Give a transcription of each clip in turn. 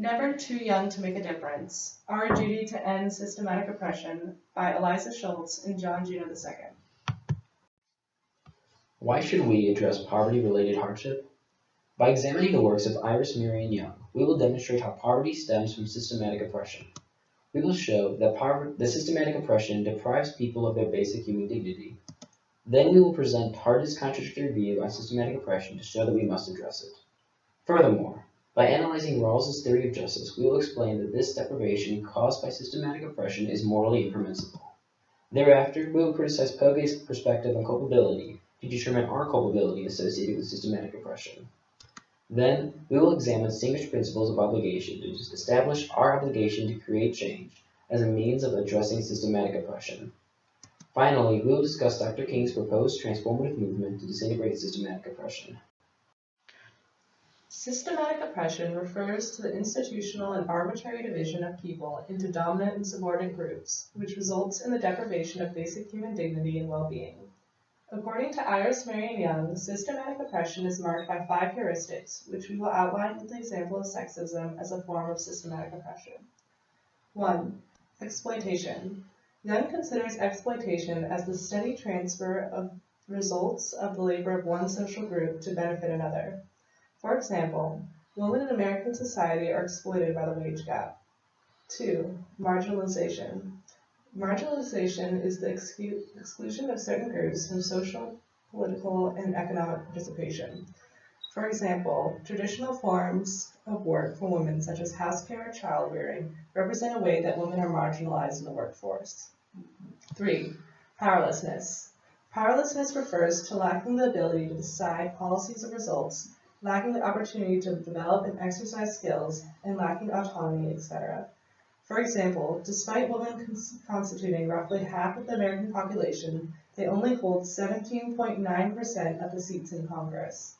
Never Too Young to Make a Difference, Our Duty to End Systematic Oppression by Eliza Schultz and Juneau II. Why should we address poverty-related hardship? By examining the works of Iris Marion Young, we will demonstrate how poverty stems from systematic oppression. We will show that systematic oppression deprives people of their basic human dignity. Then we will present Hardin's contradictory view on systematic oppression to show that we must address it. Furthermore, by analyzing Rawls's theory of justice, we will explain that this deprivation caused by systematic oppression is morally impermissible. Thereafter, we will criticize Pogue's perspective on culpability to determine our culpability associated with systematic oppression. Then, we will examine distinguished principles of obligation to establish our obligation to create change as a means of addressing systematic oppression. Finally, we will discuss Dr. King's proposed transformative movement to disintegrate systematic oppression. Systematic oppression refers to the institutional and arbitrary division of people into dominant and subordinate groups, which results in the deprivation of basic human dignity and well-being. According to Iris Marion Young, systematic oppression is marked by 5 heuristics, which we will outline with the example of sexism as a form of systematic oppression. 1. Exploitation. Young considers exploitation as the steady transfer of results of the labor of one social group to benefit another. For example, women in American society are exploited by the wage gap. 2. Marginalization. Marginalization is the exclusion of certain groups from social, political, and economic participation. For example, traditional forms of work for women, such as housecare or childrearing, represent a way that women are marginalized in the workforce. 3. Powerlessness. Powerlessness refers to lacking the ability to decide policies or results, lacking the opportunity to develop and exercise skills, and lacking autonomy, etc. For example, despite women constituting roughly half of the American population, they only hold 17.9% of the seats in Congress.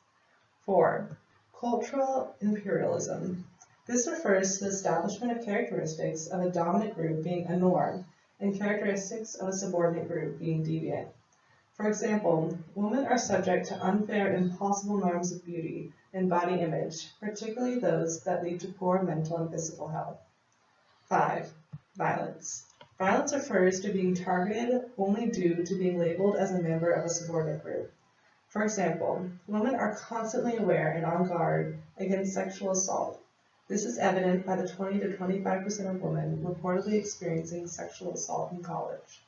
4. Cultural imperialism. This refers to the establishment of characteristics of a dominant group being a norm, and characteristics of a subordinate group being deviant. For example, women are subject to unfair and impossible norms of beauty and body image, particularly those that lead to poor mental and physical health. 5. Violence. Violence refers to being targeted only due to being labeled as a member of a subordinate group. For example, women are constantly aware and on guard against sexual assault. This is evident by the 20 to 25% of women reportedly experiencing sexual assault in college.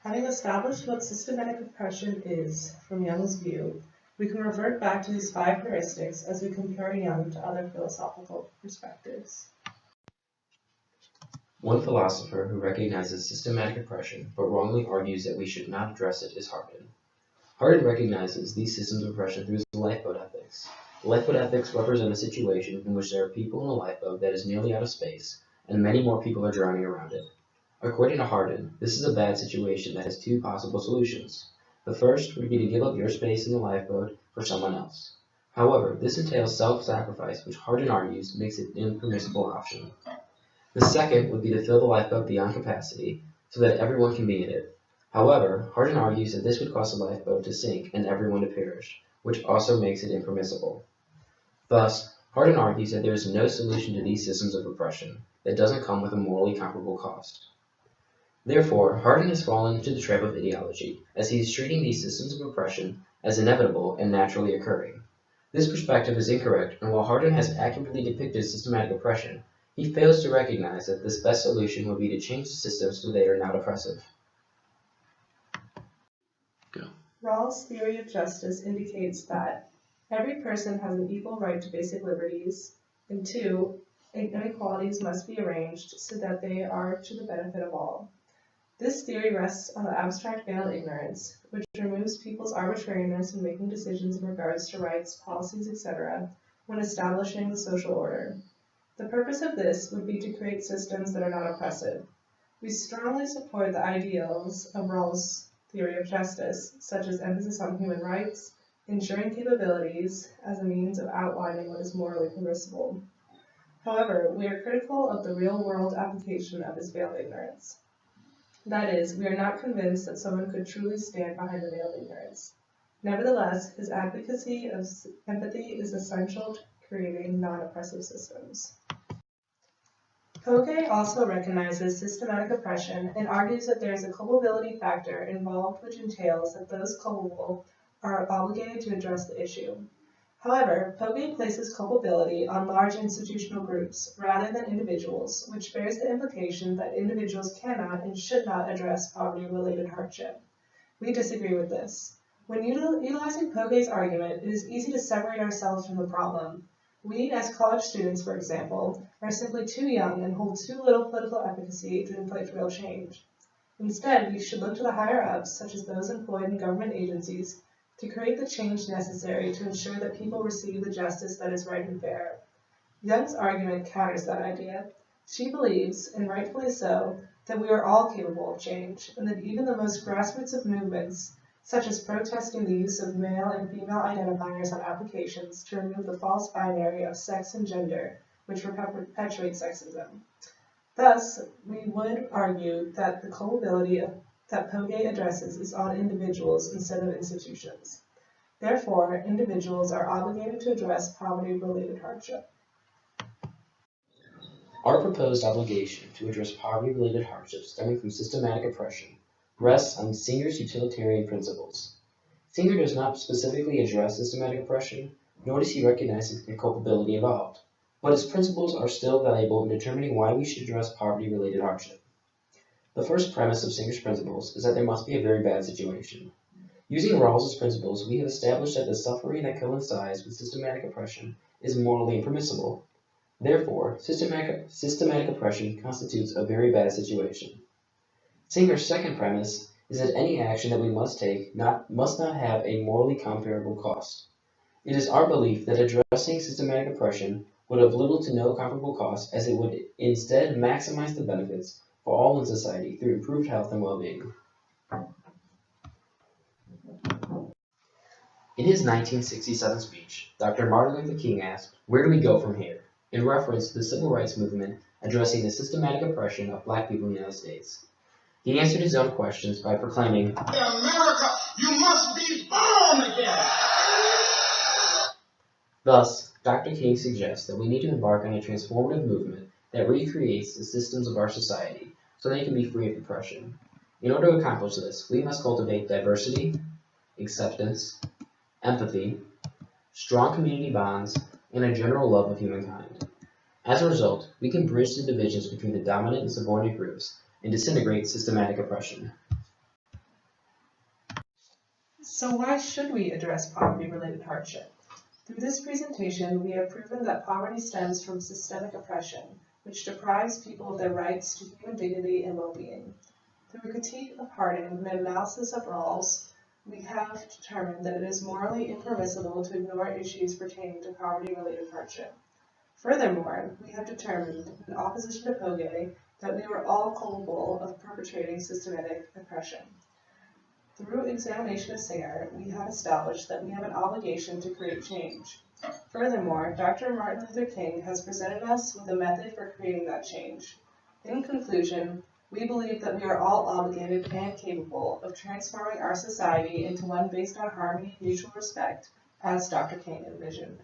Having established what systematic oppression is from Young's view, we can revert back to these 5 heuristics as we compare Young to other philosophical perspectives. One philosopher who recognizes systematic oppression but wrongly argues that we should not address it is Hardin. Hardin recognizes these systems of oppression through his lifeboat ethics. Lifeboat ethics represent a situation in which there are people in a lifeboat that is nearly out of space, and many more people are drowning around it. According to Hardin, this is a bad situation that has 2 possible solutions. The first would be to give up your space in the lifeboat for someone else. However, this entails self-sacrifice, which Hardin argues makes it an impermissible option. The second would be to fill the lifeboat beyond capacity, so that everyone can be in it. However, Hardin argues that this would cause the lifeboat to sink and everyone to perish, which also makes it impermissible. Thus, Hardin argues that there is no solution to these systems of oppression that doesn't come with a morally comparable cost. Therefore, Hardin has fallen into the trap of ideology, as he is treating these systems of oppression as inevitable and naturally occurring. This perspective is incorrect, and while Hardin has accurately depicted systematic oppression, he fails to recognize that this best solution would be to change the systems so they are not oppressive. Rawls' theory of justice indicates that every person has an equal right to basic liberties, and 2, inequalities must be arranged so that they are to the benefit of all. This theory rests on the abstract veil of ignorance, which removes people's arbitrariness in making decisions in regards to rights, policies, etc., when establishing the social order. The purpose of this would be to create systems that are not oppressive. We strongly support the ideals of Rawls' theory of justice, such as emphasis on human rights, ensuring capabilities as a means of outlining what is morally permissible. However, we are critical of the real-world application of this veil of ignorance. That is, we are not convinced that someone could truly stand behind the veil of ignorance. Nevertheless, his advocacy of empathy is essential to creating non-oppressive systems. Poge also recognizes systematic oppression and argues that there is a culpability factor involved which entails that those culpable are obligated to address the issue. However, Poge places culpability on large institutional groups rather than individuals, which bears the implication that individuals cannot and should not address poverty-related hardship. We disagree with this. When utilizing Poge's argument, it is easy to separate ourselves from the problem. We, as college students, for example, are simply too young and hold too little political efficacy to inflict real change. Instead, we should look to the higher-ups, such as those employed in government agencies, to create the change necessary to ensure that people receive the justice that is right and fair. Young's argument counters that idea. She believes, and rightfully so, that we are all capable of change, and that even the most grassroots of movements, such as protesting the use of male and female identifiers on applications to remove the false binary of sex and gender, which perpetuates sexism. Thus, we would argue that the culpability that Poge addresses is on individuals instead of institutions. Therefore, individuals are obligated to address poverty-related hardship. Our proposed obligation to address poverty-related hardship stemming from systematic oppression rests on Singer's utilitarian principles. Singer does not specifically address systematic oppression, nor does he recognize the culpability involved, but his principles are still valuable in determining why we should address poverty-related hardship. The first premise of Singer's principles is that there must be a very bad situation. Using Rawls's principles, we have established that the suffering that coincides with systematic oppression is morally impermissible. Therefore, systematic oppression constitutes a very bad situation. Singer's second premise is that any action that we must take must not have a morally comparable cost. It is our belief that addressing systematic oppression would have little to no comparable cost, as it would instead maximize the benefits for all in society through improved health and well-being. In his 1967 speech, Dr. Martin Luther King asked, "Where do we go from here?" in reference to the civil rights movement addressing the systematic oppression of black people in the United States. He answered his own questions by proclaiming, "In America, you must be born again." Thus, Dr. King suggests that we need to embark on a transformative movement that recreates the systems of our society so they can be free of oppression. In order to accomplish this, we must cultivate diversity, acceptance, empathy, strong community bonds, and a general love of humankind. As a result, we can bridge the divisions between the dominant and subordinate groups and disintegrate systematic oppression. So why should we address poverty-related hardship? Through this presentation, we have proven that poverty stems from systemic oppression, which deprives people of their rights to human dignity and well-being. Through a critique of Harding and an analysis of Rawls, we have determined that it is morally impermissible to ignore issues pertaining to poverty-related hardship. Furthermore, we have determined, in opposition to Poge, that we were all culpable of perpetrating systematic oppression. Through examination of Singer, we have established that we have an obligation to create change. Furthermore, Dr. Martin Luther King has presented us with a method for creating that change. In conclusion, we believe that we are all obligated and capable of transforming our society into one based on harmony and mutual respect, as Dr. King envisioned.